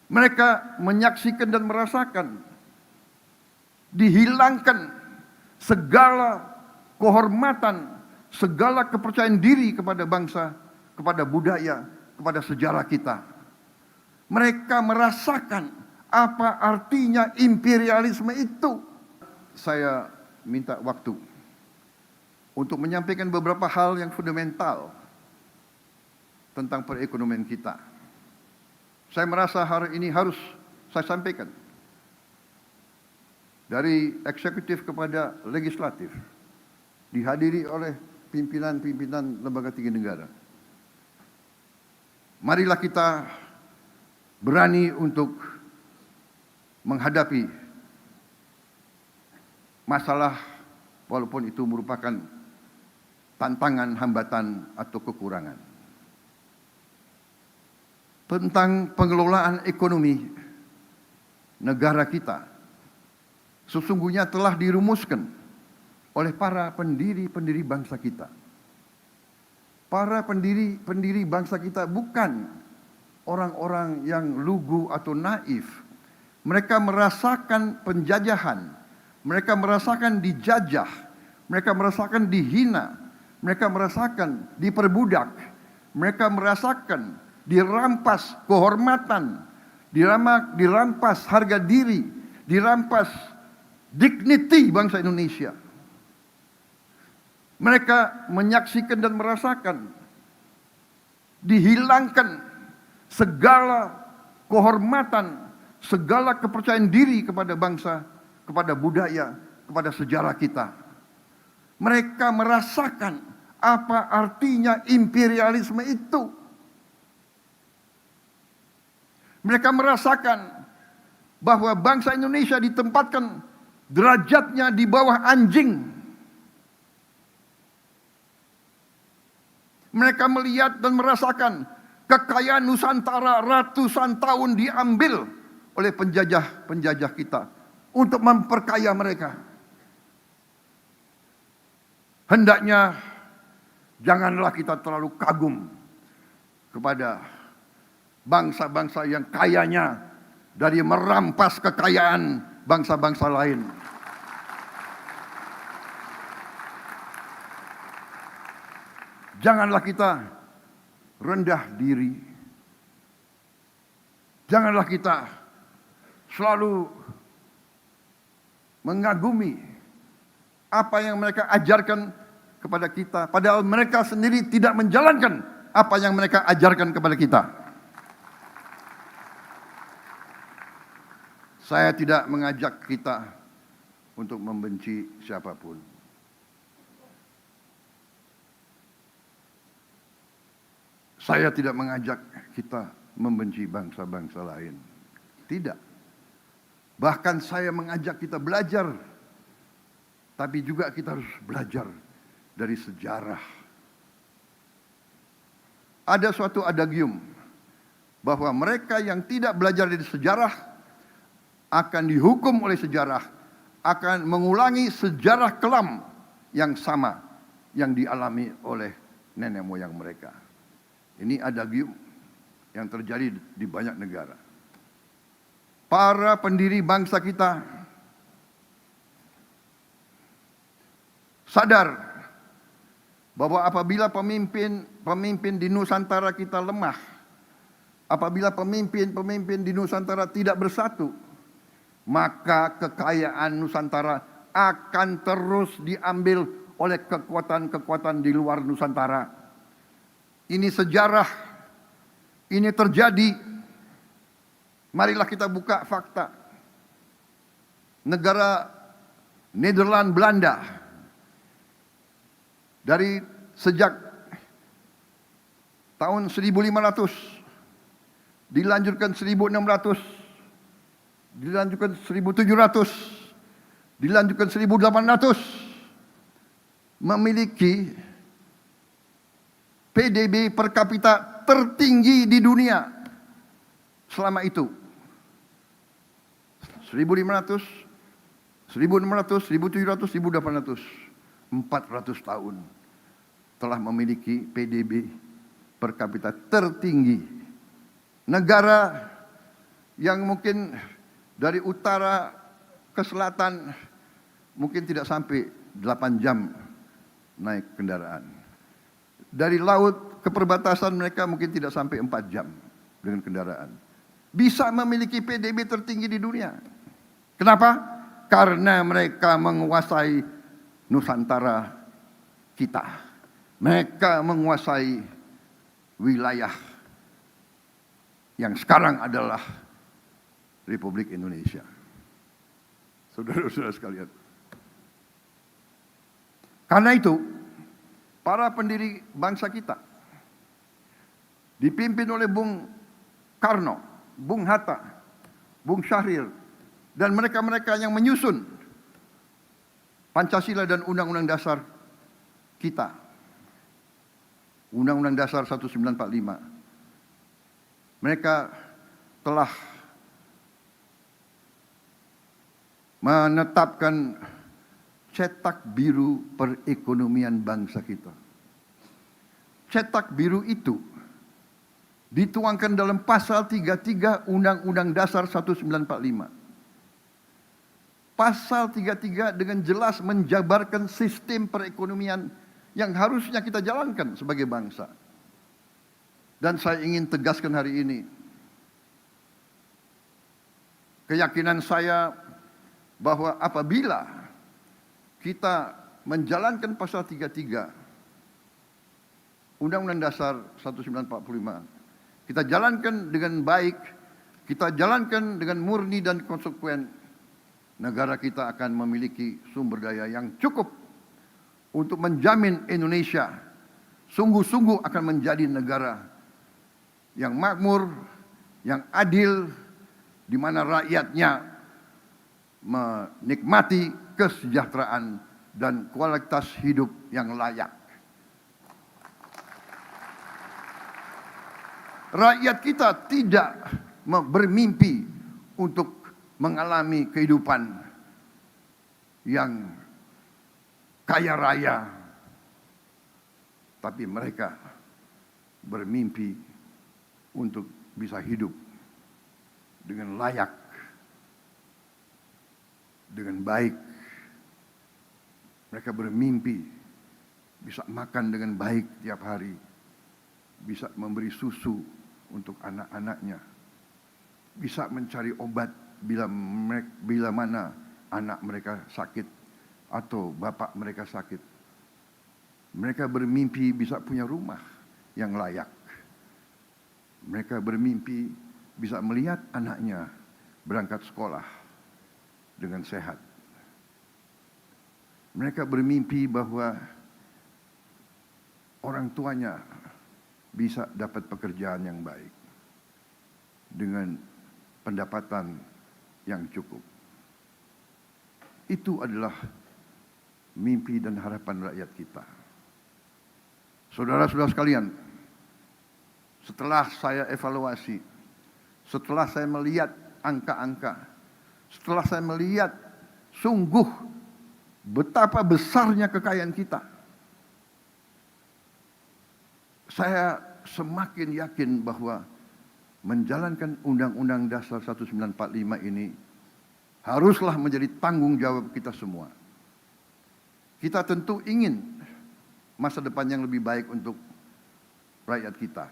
Mereka menyaksikan dan merasakan dihilangkan segala kehormatan, segala kepercayaan diri kepada bangsa, kepada budaya, kepada sejarah kita. Mereka merasakan apa artinya imperialisme itu. Saya minta waktu untuk menyampaikan beberapa hal yang fundamental tentang perekonomian kita. Saya merasa hari ini harus saya sampaikan. Dari eksekutif kepada legislatif, dihadiri oleh pimpinan-pimpinan lembaga tinggi negara. Marilah kita berani untuk menghadapi masalah walaupun itu merupakan tantangan, hambatan, atau kekurangan. Tentang pengelolaan ekonomi negara kita sesungguhnya telah dirumuskan oleh para pendiri bangsa kita. Para pendiri bangsa kita bukan orang-orang yang lugu atau naif. Mereka merasakan penjajahan, mereka merasakan dijajah, mereka merasakan dihina, mereka merasakan diperbudak, mereka merasakan dirampas kehormatan, dirampas harga diri, dirampas dignity bangsa Indonesia. Mereka menyaksikan dan merasakan dihilangkan segala kehormatan, segala kepercayaan diri kepada bangsa, kepada budaya, kepada sejarah kita. Mereka merasakan apa artinya imperialisme itu. Mereka merasakan bahwa bangsa Indonesia ditempatkan derajatnya di bawah anjing. Mereka melihat dan merasakan kekayaan Nusantara ratusan tahun diambil oleh penjajah kita untuk memperkaya mereka. Hendaknya janganlah kita terlalu kagum kepada bangsa-bangsa yang kayanya dari merampas kekayaan bangsa-bangsa lain. Janganlah kita rendah diri. Janganlah kita selalu mengagumi apa yang mereka ajarkan kepada kita, padahal mereka sendiri tidak menjalankan apa yang mereka ajarkan kepada kita. Saya tidak mengajak kita untuk membenci siapapun. Saya tidak mengajak kita membenci bangsa-bangsa lain. Tidak. Bahkan saya mengajak kita belajar. Tapi juga kita harus belajar dari sejarah. Ada suatu adagium bahwa mereka yang tidak belajar dari sejarah akan dihukum oleh sejarah, akan mengulangi sejarah kelam yang sama yang dialami oleh nenek moyang mereka. Ini adagium yang terjadi di banyak negara. Para pendiri bangsa kita sadar bahwa apabila pemimpin di Nusantara kita lemah, apabila pemimpin di Nusantara tidak bersatu, maka kekayaan Nusantara akan terus diambil oleh kekuatan-kekuatan di luar Nusantara. Ini sejarah, ini terjadi. Marilah kita buka fakta. Negara Nederland Belanda dari sejak tahun 1500 dilanjutkan 1600, dilanjutkan 1700, dilanjutkan 1800, memiliki PDB per kapita tertinggi di dunia selama itu. 1500, 1600, 1700, 1800, 400 tahun telah memiliki PDB per kapita tertinggi. Negara yang mungkin dari utara ke selatan mungkin tidak sampai 8 jam naik kendaraan. Dari laut ke perbatasan mereka mungkin tidak sampai 4 jam dengan kendaraan. Bisa memiliki PDB tertinggi di dunia. Kenapa? Karena mereka menguasai Nusantara kita. Mereka menguasai wilayah yang sekarang adalah Republik Indonesia. Saudara-saudara sekalian. Karena itu, para pendiri bangsa kita, dipimpin oleh Bung Karno, Bung Hatta, Bung Syahrir, dan mereka-mereka yang menyusun Pancasila dan Undang-Undang Dasar kita. Undang-Undang Dasar 1945. Mereka telah menetapkan cetak biru perekonomian bangsa kita. Cetak biru itu dituangkan dalam pasal 33 Undang-Undang Dasar 1945. Pasal 33 dengan jelas menjabarkan sistem perekonomian yang harusnya kita jalankan sebagai bangsa. Dan saya ingin tegaskan hari ini, keyakinan saya bahwa apabila kita menjalankan pasal 33 Undang-Undang Dasar 1945, kita jalankan dengan baik, kita jalankan dengan murni dan konsekuen, negara kita akan memiliki sumber daya yang cukup untuk menjamin Indonesia sungguh-sungguh akan menjadi negara yang makmur, yang adil, di mana rakyatnya menikmati kesejahteraan dan kualitas hidup yang layak. Rakyat kita tidak bermimpi untuk mengalami kehidupan yang kaya raya, tapi mereka bermimpi untuk bisa hidup dengan layak, dengan baik. Mereka bermimpi bisa makan dengan baik tiap hari, bisa memberi susu untuk anak-anaknya, bisa mencari obat bila mana anak mereka sakit atau bapak mereka sakit. Mereka bermimpi bisa punya rumah yang layak. Mereka bermimpi bisa melihat anaknya berangkat sekolah dengan sehat. Mereka bermimpi bahwa orang tuanya bisa dapat pekerjaan yang baik dengan pendapatan yang cukup. Itu adalah mimpi dan harapan rakyat kita. Saudara-saudara sekalian, setelah saya evaluasi, setelah saya melihat angka-angka, setelah saya melihat sungguh betapa besarnya kekayaan kita, saya semakin yakin bahwa menjalankan Undang-Undang Dasar 1945 ini haruslah menjadi tanggung jawab kita semua. Kita tentu ingin masa depan yang lebih baik untuk rakyat kita.